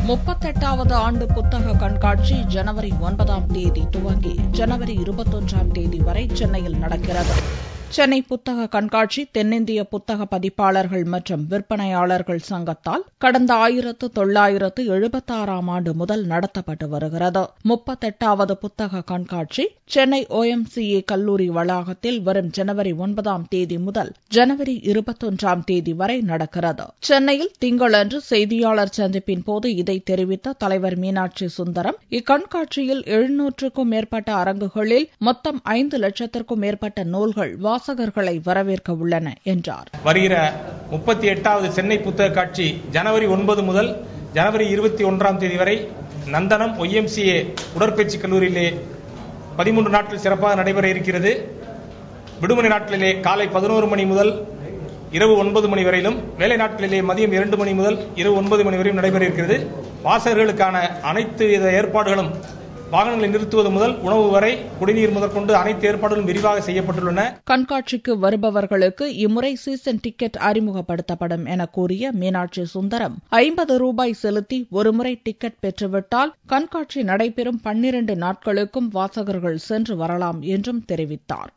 38வது ஆண்டு புத்தக கண்காட்சி ஜனவரி 9ஆம் தேதி துவங்கி ஜனவரி 21ஆம் தேதி வரை சென்னையில் நடக்கிறது. சென்னை புத்தக கண்காட்சி தென்னிந்திய புத்தக பதிப்பாளர்கள் மற்றும் விற்பனையாளர்கள் சங்கத்தால் கடந்த 1976ஆம் ஆண்டு முதல் நடத்தப்பட்டு வருகிறது. 38வது புத்தக கண்காட்சி சென்னை OMCA கல்லூரி வளாகத்தில் வரும் ஜனவரி 9ஆம் தேதி முதல் ஜனவரி 21ஆம் தேதி வரை நடக்கிறது. சென்னையில் திங்களன்று செய்தியாளர் சந்திப்பின் போது இதை தெரிவித்த தலைவர் மீனாட்சி சுந்தரம், இக்கண்காட்சியில் 700க்கும் மேற்பட்ட அரங்குகளில் மொத்தம் 5 லட்சத்திற்கும் மேற்பட்ட நூல்கள் வாசகர்களை வரவேற்க உள்ளன என்றார். வருகிற 38வது சென்னை புத்தக காட்சி ஜனவரி 9 முதல் ஜனவரி 21ஆம் தேதி வரை நந்தனம் OMCA உடற்பயிற்சி கல்லூரியிலே 13 நாட்கள் சிறப்பாக நடைபெற இருக்கிறது. விடுமுறை நாட்களிலே காலை 11 மணி முதல் இரவு 9 மணி வரையிலும், வேலை நாட்களிலே மதியம் 2 மணி முதல் இரவு 9 மணி வரையும் நடைபெற இருக்கிறது. வாசகர்களுக்கான அனைத்து வித ஏற்பாடுகளும், வாகனங்களை நிறுத்துவது முதல் உணவு வரை, குடிநீர் முதற்கொண்டு அனைத்து ஏற்பாடுகளும் விரிவாக செய்யப்பட்டுள்ளன. கண்காட்சிக்கு வருபவர்களுக்கு இம்முறை சீசன் டிக்கெட் அறிமுகப்படுத்தப்படும் என கூறிய மீனாட்சி சுந்தரம், ₹50 செலுத்தி ஒருமுறை டிக்கெட் பெற்றுவிட்டால் கண்காட்சி நடைபெறும் 12 நாட்களுக்கும் வாசகர்கள் சென்று வரலாம் என்றும் தெரிவித்தார்.